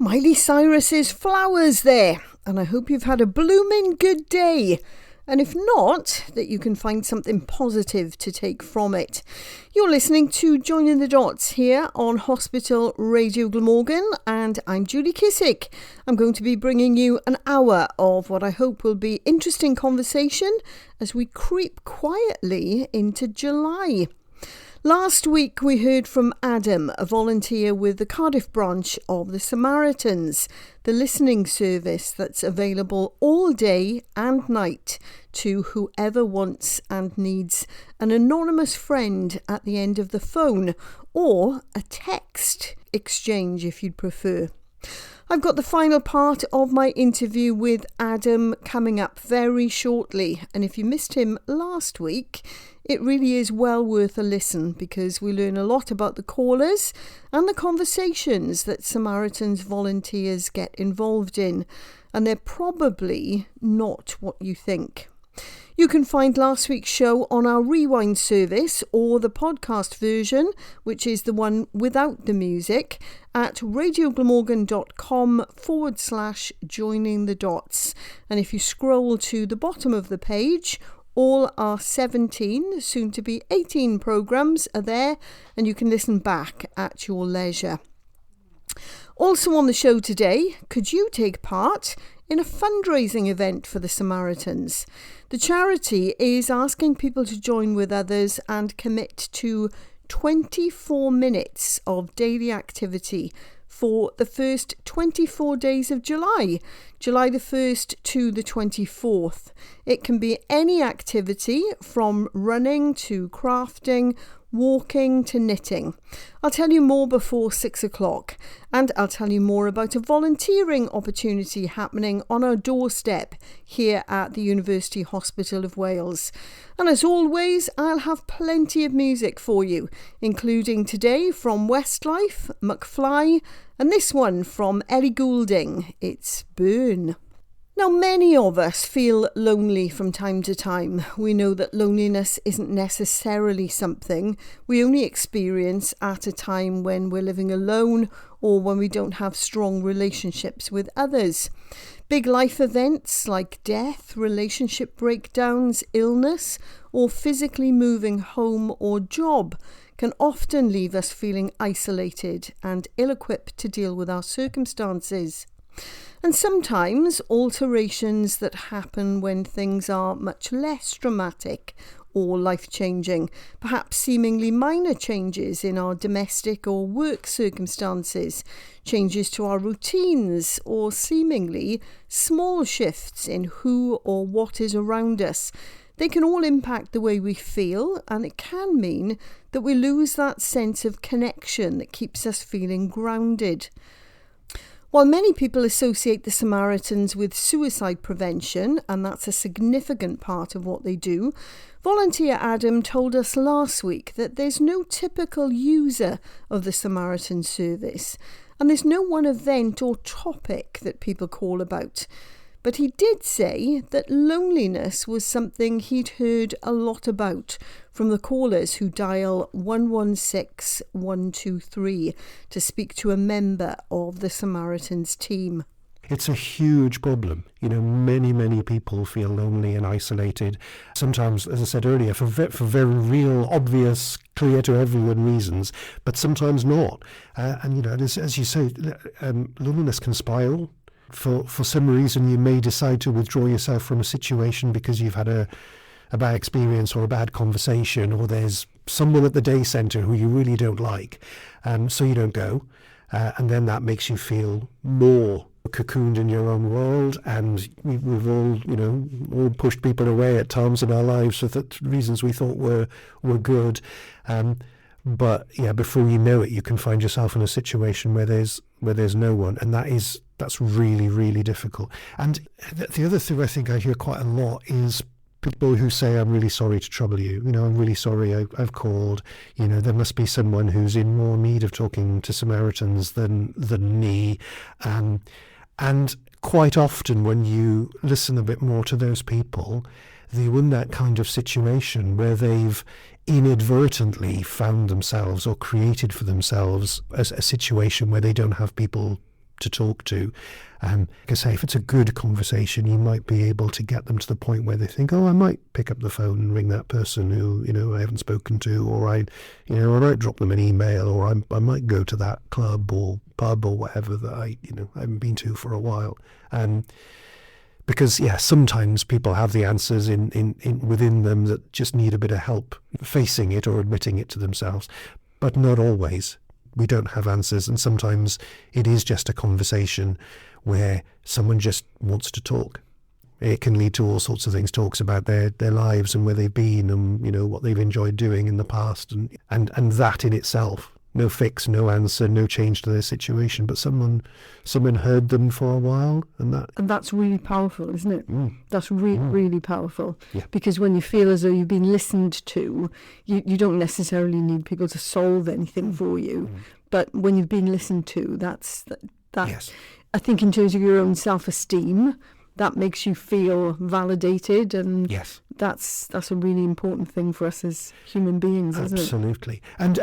Miley Cyrus's Flowers there, and I hope you've had a blooming good day. And if not, that you can find something positive to take from it. You're listening to Joining the Dots here on Hospital Radio Glamorgan, and I'm Julie Kissick. I'm going to be bringing you an hour of what I hope will be interesting conversation as we creep quietly into July. Last week we heard from Adam, a volunteer with the Cardiff branch of the Samaritans, the listening service that's available all day and night to whoever wants and needs an anonymous friend at the end of the phone, or a text exchange if you'd prefer. I've got the final part of my interview with Adam coming up very shortly, and if you missed him last week, it really is well worth a listen because we learn a lot about the callers and the conversations that Samaritans volunteers get involved in, and they're probably not what you think. You can find last week's show on our Rewind service or the podcast version, which is the one without the music, at radioglamorgan.com/joiningthedots. And if you scroll to the bottom of the page, all our 17, soon to be 18 programmes are there, and you can listen back at your leisure. Also on the show today, could you take part in a fundraising event for the Samaritans? The charity is asking people to join with others and commit to 24 minutes of daily activity for the first 24 days of July the 1st to the 24th. It can be any activity from running to crafting, walking to knitting. I'll tell you more before 6 o'clock, and I'll tell you more about a volunteering opportunity happening on our doorstep here at the University Hospital of Wales. And as always, I'll have plenty of music for you, including today from Westlife, McFly, and this one from Ellie Goulding. It's Burn. Now, many of us feel lonely from time to time. We know that loneliness isn't necessarily something we only experience at a time when we're living alone or when we don't have strong relationships with others. Big life events like death, relationship breakdowns, illness, or physically moving home or job can often leave us feeling isolated and ill-equipped to deal with our circumstances. And sometimes alterations that happen when things are much less dramatic or life-changing, perhaps seemingly minor changes in our domestic or work circumstances, changes to our routines, or seemingly small shifts in who or what is around us. They can all impact the way we feel, and it can mean that we lose that sense of connection that keeps us feeling grounded. While many people associate the Samaritans with suicide prevention, and that's a significant part of what they do, volunteer Adam told us last week that there's no typical user of the Samaritan service, and there's no one event or topic that people call about. But he did say that loneliness was something he'd heard a lot about from the callers who dial 116 123 to speak to a member of the Samaritans team. It's a huge problem. Many people feel lonely and isolated. Sometimes, as I said earlier, for very real, obvious, clear to everyone reasons, but sometimes not. As you say, loneliness can spiral. For some reason, you may decide to withdraw yourself from a situation because you've had a bad experience or a bad conversation, or there's someone at the day centre who you really don't like, so you don't go. And then that makes you feel more cocooned in your own world, and we've all pushed people away at times in our lives for reasons we thought were good. But before you know it, you can find yourself in a situation where there's no one, and that's really, really difficult. And the other thing I think I hear quite a lot is people who say, "I'm really sorry to trouble you. I'm really sorry I've called. There must be someone who's in more need of talking to Samaritans than me." And quite often when you listen a bit more to those people, they're in that kind of situation where they've inadvertently found themselves or created for themselves a situation where they don't have people to talk to. Like I say, if it's a good conversation, you might be able to get them to the point where they think, oh, I might pick up the phone and ring that person who, I haven't spoken to, or I might drop them an email, or I might go to that club or pub or whatever that I haven't been to for a while. Because, sometimes people have the answers in within them that just need a bit of help facing it or admitting it to themselves. But not always. We don't have answers, and sometimes it is just a conversation where someone just wants to talk. It can lead to all sorts of things, talks about their lives and where they've been and, what they've enjoyed doing in the past. And that in itself, no fix, no answer, no change to their situation, but someone heard them for a while. And that's really powerful, isn't it? That's really powerful. Yeah. Because when you feel as though you've been listened to, you don't necessarily need people to solve anything for you. But when you've been listened to, that. Yes. I think in terms of your own self-esteem, that makes you feel validated, and yes, that's a really important thing for us as human beings, isn't it? Absolutely. And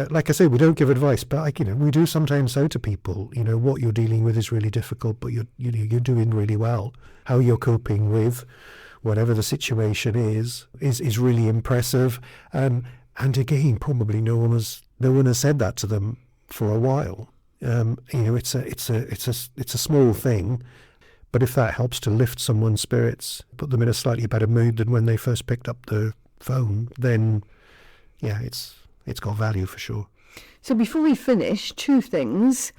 like I say, we don't give advice, but we do sometimes say to people, what you're dealing with is really difficult, but you're doing really well. How you're coping with whatever the situation is really impressive. And again, probably no one has said that to them for a while. It's a small thing, but if that helps to lift someone's spirits, put them in a slightly better mood than when they first picked up the phone, then it's got value for sure. So before we finish, 2 things.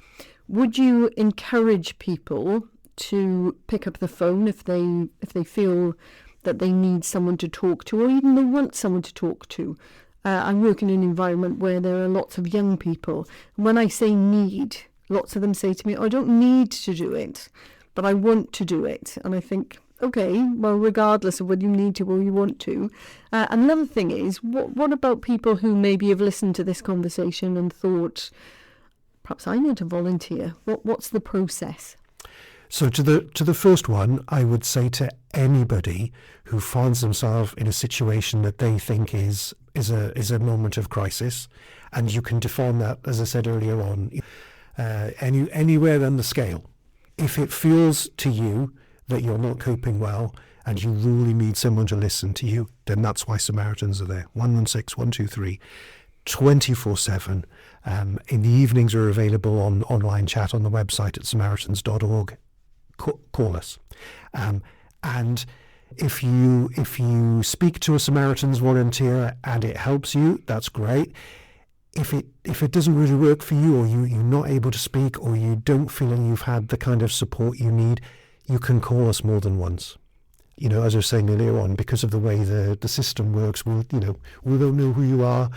Would you encourage people to pick up the phone if they feel that they need someone to talk to, or even they want someone to talk to? I work in an environment where there are lots of young people. When I say need, lots of them say to me, I don't need to do it, but I want to do it. And I think, okay, well, regardless of whether you need to or you want to. Another thing is, what about people who maybe have listened to this conversation and thought, perhaps I need to volunteer? What's the process? So to the first one, I would say to anybody who finds themselves in a situation that they think is a moment of crisis, and you can define that, as I said earlier on, anywhere on the scale. If it feels to you that you're not coping well and you really need someone to listen to you, then that's why Samaritans are there. 116 123 24/7. In the evenings are available on online chat on the website at samaritans.org. Call us. And if you speak to a Samaritans volunteer and it helps you, that's great. If it doesn't really work for you, or you're not able to speak, or you don't feel you've had the kind of support you need, you can call us more than once. As I was saying earlier on, because of the way the system works, we don't know who you are.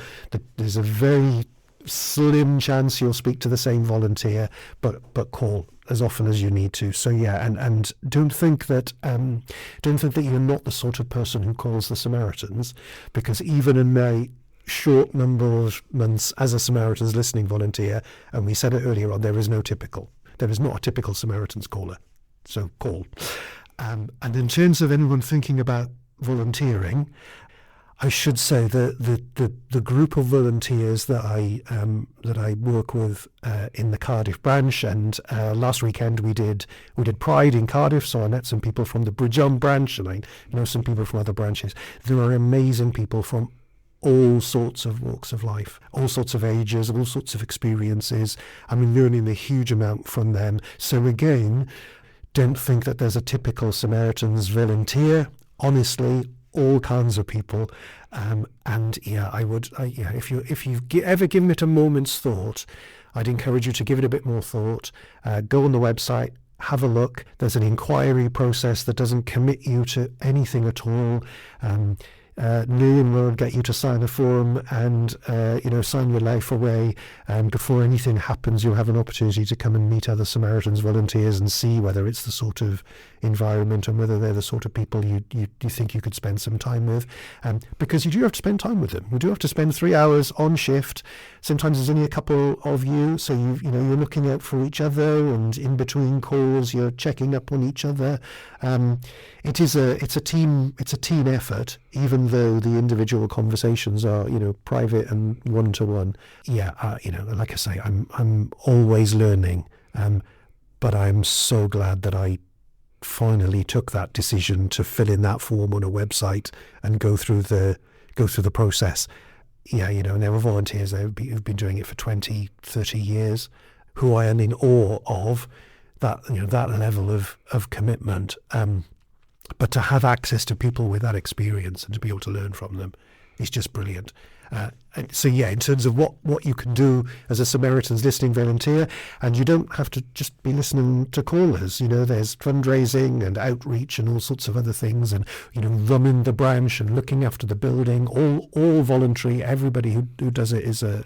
There's a very slim chance you'll speak to the same volunteer, but call as often as you need to. So and don't think that you're not the sort of person who calls the Samaritans, because even in my short number of months as a Samaritans listening volunteer, and we said it earlier on, there is not a typical Samaritans caller. So call. And in terms of anyone thinking about volunteering, I should say that the group of volunteers that I work with in the Cardiff branch, and last weekend we did Pride in Cardiff, so I met some people from the Bridgeon branch, and I know some people from other branches. There are amazing people from all sorts of walks of life, all sorts of ages, all sorts of experiences. I'm learning a huge amount from them. So again, don't think that there's a typical Samaritans volunteer. Honestly, all kinds of people, if you've ever given it a moment's thought, I'd encourage you to give it a bit more thought. Go on the website, have a look. There's an inquiry process that doesn't commit you to anything at all. Noon will get you to sign a form and sign your life away, and before anything happens you'll have an opportunity to come and meet other Samaritans volunteers and see whether it's the sort of environment and whether they're the sort of people you think you could spend some time with, because you do have to spend time with them. You do have to spend 3 hours on shift. Sometimes there's only a couple of you, so you're looking out for each other, and in between calls you're checking up on each other. It's a team effort, even though the individual conversations are private and one-to-one. Like I say, I'm always learning. But I'm so glad that I finally took that decision to fill in that form on a website and go through the process. Yeah, there were volunteers who've been doing it for 20, 30 years, who I am in awe of, that level of commitment. But to have access to people with that experience and to be able to learn from them is just brilliant. So in terms of what you can do as a Samaritan's Listening volunteer, and you don't have to just be listening to callers. There's fundraising and outreach and all sorts of other things, and running the branch and looking after the building, all voluntary. Everybody who does it is a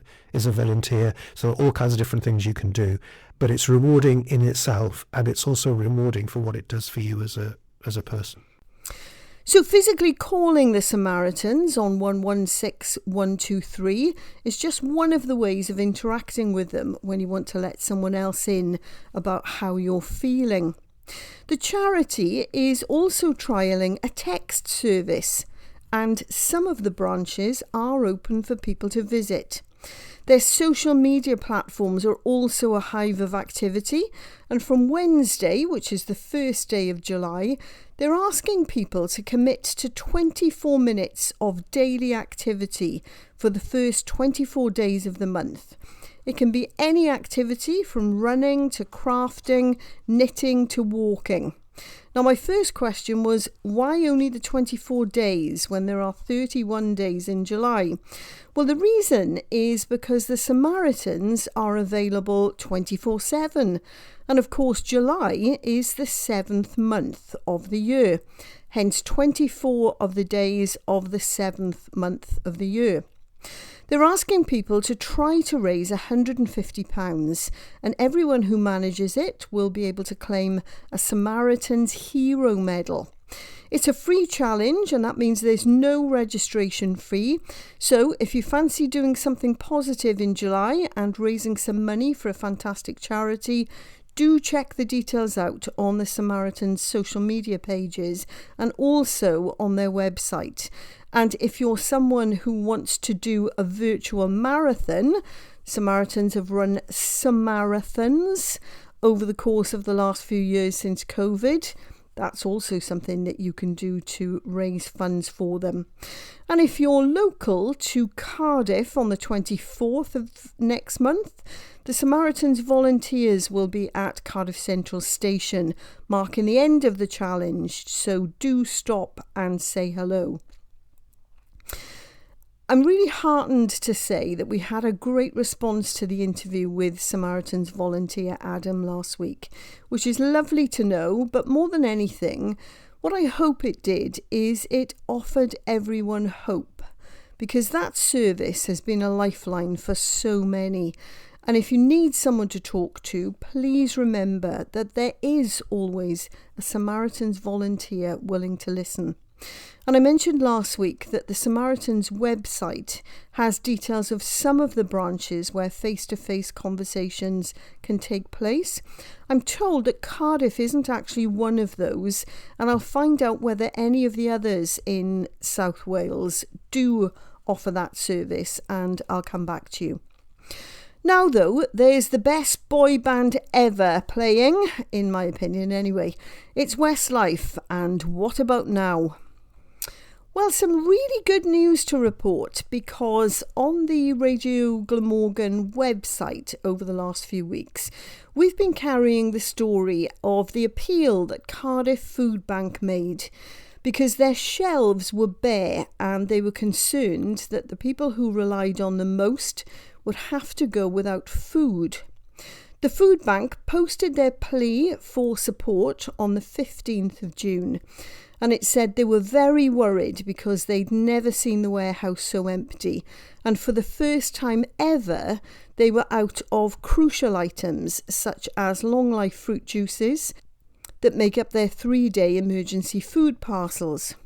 volunteer. So all kinds of different things you can do, but it's rewarding in itself, and it's also rewarding for what it does for you as a person. So physically calling the Samaritans on 116 123 is just one of the ways of interacting with them when you want to let someone else in about how you're feeling. The charity is also trialling a text service, and some of the branches are open for people to visit. Their social media platforms are also a hive of activity, and from Wednesday, which is the first day of July, they're asking people to commit to 24 minutes of daily activity for the first 24 days of the month. It can be any activity from running to crafting, knitting to walking. Now, my first question was, why only the 24 days when there are 31 days in July? Well, the reason is because the Samaritans are available 24/7. And of course, July is the 7th month of the year, hence 24 of the days of the 7th month of the year. They're asking people to try to raise £150, and everyone who manages it will be able to claim a Samaritan's Hero Medal. It's a free challenge, and that means there's no registration fee. So if you fancy doing something positive in July and raising some money for a fantastic charity, do check the details out on the Samaritans' social media pages and also on their website. And if you're someone who wants to do a virtual marathon, Samaritans have run Samarathons over the course of the last few years since COVID. That's also something that you can do to raise funds for them. And if you're local to Cardiff on the 24th of next month, the Samaritans volunteers will be at Cardiff Central Station, marking the end of the challenge. So do stop and say hello. I'm really heartened to say that we had a great response to the interview with Samaritans volunteer Adam last week, which is lovely to know, but more than anything, what I hope it did is it offered everyone hope, because that service has been a lifeline for so many. And if you need someone to talk to, please remember that there is always a Samaritans volunteer willing to listen. And I mentioned last week that the Samaritans website has details of some of the branches where face-to-face conversations can take place. I'm told that Cardiff isn't actually one of those, and I'll find out whether any of the others in South Wales do offer that service, and I'll come back to you. Now though, there's the best boy band ever playing, in my opinion anyway. It's Westlife, and What About Now? Well, some really good news to report, because on the Radio Glamorgan website over the last few weeks, we've been carrying the story of the appeal that Cardiff Food Bank made, because their shelves were bare and they were concerned that the people who relied on them most would have to go without food. The food bank posted their plea for support on the 15th of June. And it said they were very worried because they'd never seen the warehouse so empty. And for the first time ever, they were out of crucial items such as long life fruit juices that make up their 3-day emergency food parcels.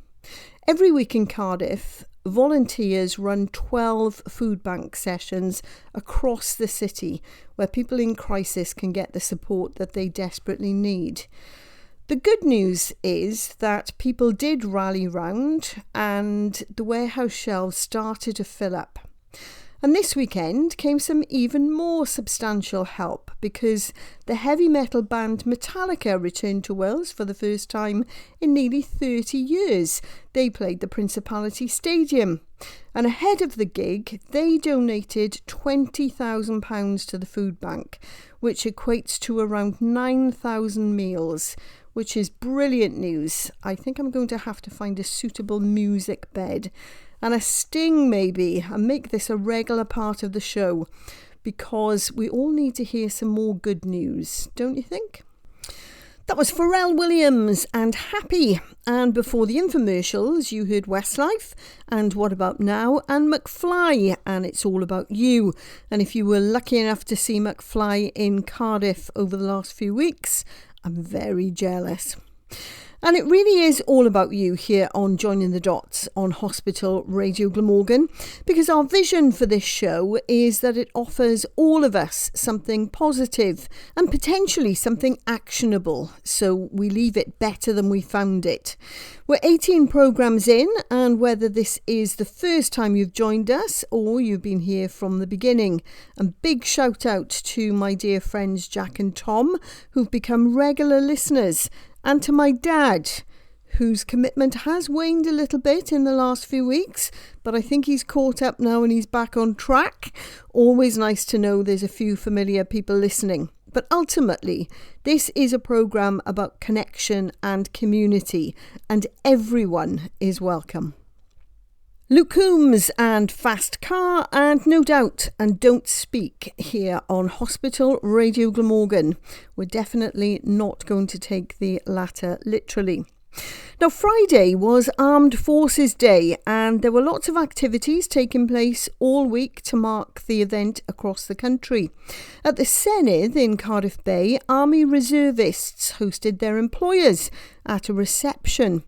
Every week in Cardiff, volunteers run 12 food bank sessions across the city where people in crisis can get the support that they desperately need. The good news is that people did rally round and the warehouse shelves started to fill up. And this weekend came some even more substantial help because the heavy metal band Metallica returned to Wales for the first time in nearly 30 years. They played the Principality Stadium. And ahead of the gig, they donated £20,000 to the food bank, which equates to around 9,000 meals, which is brilliant news. I think I'm going to have to find a suitable music bed and a sting maybe, and make this a regular part of the show, because we all need to hear some more good news, don't you think? That was Pharrell Williams and Happy. And before the infomercials, you heard Westlife and What About Now and McFly and It's All About You. And if you were lucky enough to see McFly in Cardiff over the last few weeks, I'm very jealous. And it really is all about you here on Joining the Dots on Hospital Radio Glamorgan, because our vision for this show is that it offers all of us something positive and potentially something actionable, so we leave it better than we found it. We're 18 programmes in, and whether this is the first time you've joined us or you've been here from the beginning, and big shout out to my dear friends Jack and Tom, who've become regular listeners, and to my dad, whose commitment has waned a little bit in the last few weeks, but I think he's caught up now and he's back on track. Always nice to know there's a few familiar people listening. But ultimately, this is a programme about connection and community, and everyone is welcome. Luke Coombs and Fast Car and No Doubt and Don't Speak here on Hospital Radio Glamorgan. We're definitely not going to take the latter literally. Now, Friday was Armed Forces Day, and there were lots of activities taking place all week to mark the event across the country. At the Senedd in Cardiff Bay, Army reservists hosted their employers at a reception.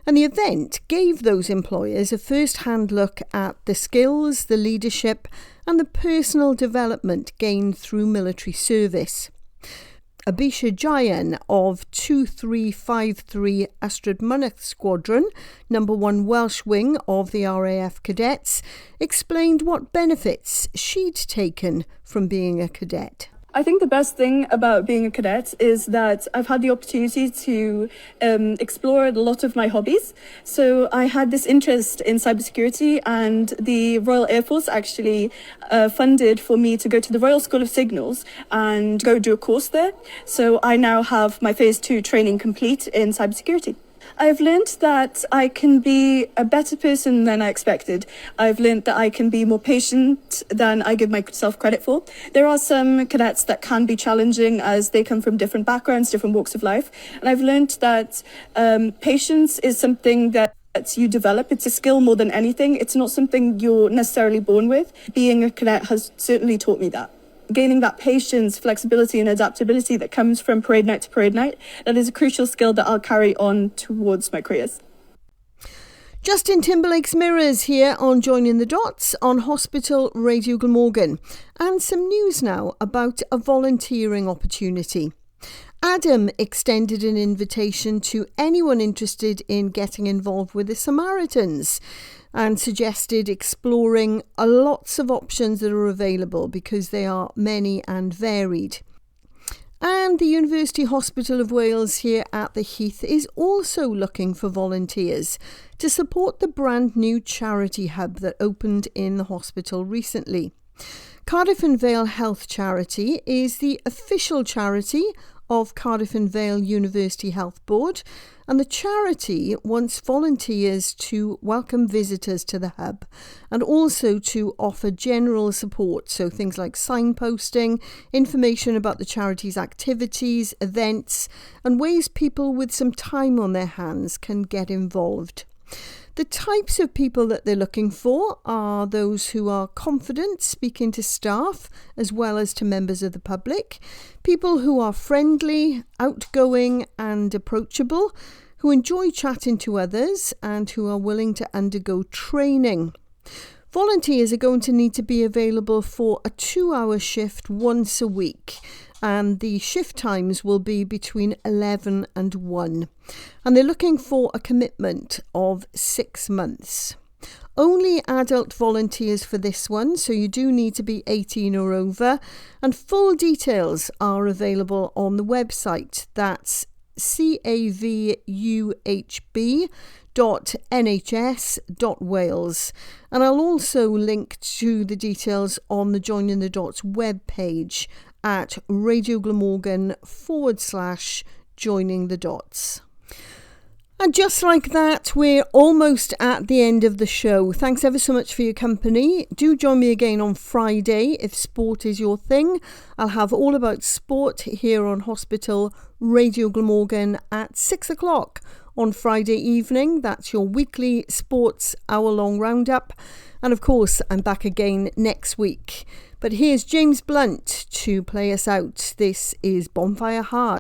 And the event gave those employers a first-hand look at the skills, the leadership and the personal development gained through military service. Abisha Jayan of 2353 Ystrad Mynach Squadron, number 1 Welsh Wing of the RAF Cadets, explained what benefits she'd taken from being a cadet. I think the best thing about being a cadet is that I've had the opportunity to explore a lot of my hobbies. So I had this interest in cybersecurity, and the Royal Air Force actually funded for me to go to the Royal School of Signals and go do a course there. So I now have my phase 2 training complete in cybersecurity. I've learned that I can be a better person than I expected. I've learned that I can be more patient than I give myself credit for. There are some cadets that can be challenging as they come from different backgrounds, different walks of life. And I've learned that patience is something that you develop. It's a skill more than anything. It's not something you're necessarily born with. Being a cadet has certainly taught me that. Gaining that patience, flexibility and adaptability that comes from parade night to parade night, that is a crucial skill that I'll carry on towards my careers. Justin Timberlake's Mirrors here on Joining the Dots on Hospital Radio Glamorgan. And some news now about a volunteering opportunity. Adam extended an invitation to anyone interested in getting involved with the Samaritans, and suggested exploring lots of options that are available because they are many and varied. And the University Hospital of Wales here at the Heath is also looking for volunteers to support the brand new charity hub that opened in the hospital recently. Cardiff and Vale Health Charity is the official charity of Cardiff and Vale University Health Board, and the charity wants volunteers to welcome visitors to the hub and also to offer general support, so things like signposting, information about the charity's activities, events and ways people with some time on their hands can get involved. The types of people that they're looking for are those who are confident speaking to staff as well as to members of the public, people who are friendly, outgoing and approachable, who enjoy chatting to others and who are willing to undergo training. Volunteers are going to need to be available for a 2-hour shift once a week, and the shift times will be between 11 and 1. And they're looking for a commitment of 6 months. Only adult volunteers for this one, so you do need to be 18 or over, and full details are available on the website. That's cavuhb.nhs.wales, and I'll also link to the details on the Joining the Dots webpage at radioglamorgan/Joining the Dots. And just like that, we're almost at the end of the show. Thanks ever so much for your company. Do join me again on Friday if sport is your thing. I'll have all about sport here on Hospital Radio Glamorgan at 6 o'clock on Friday evening. That's your weekly sports hour-long roundup. And of course, I'm back again next week. But here's James Blunt to play us out. This is Bonfire Heart.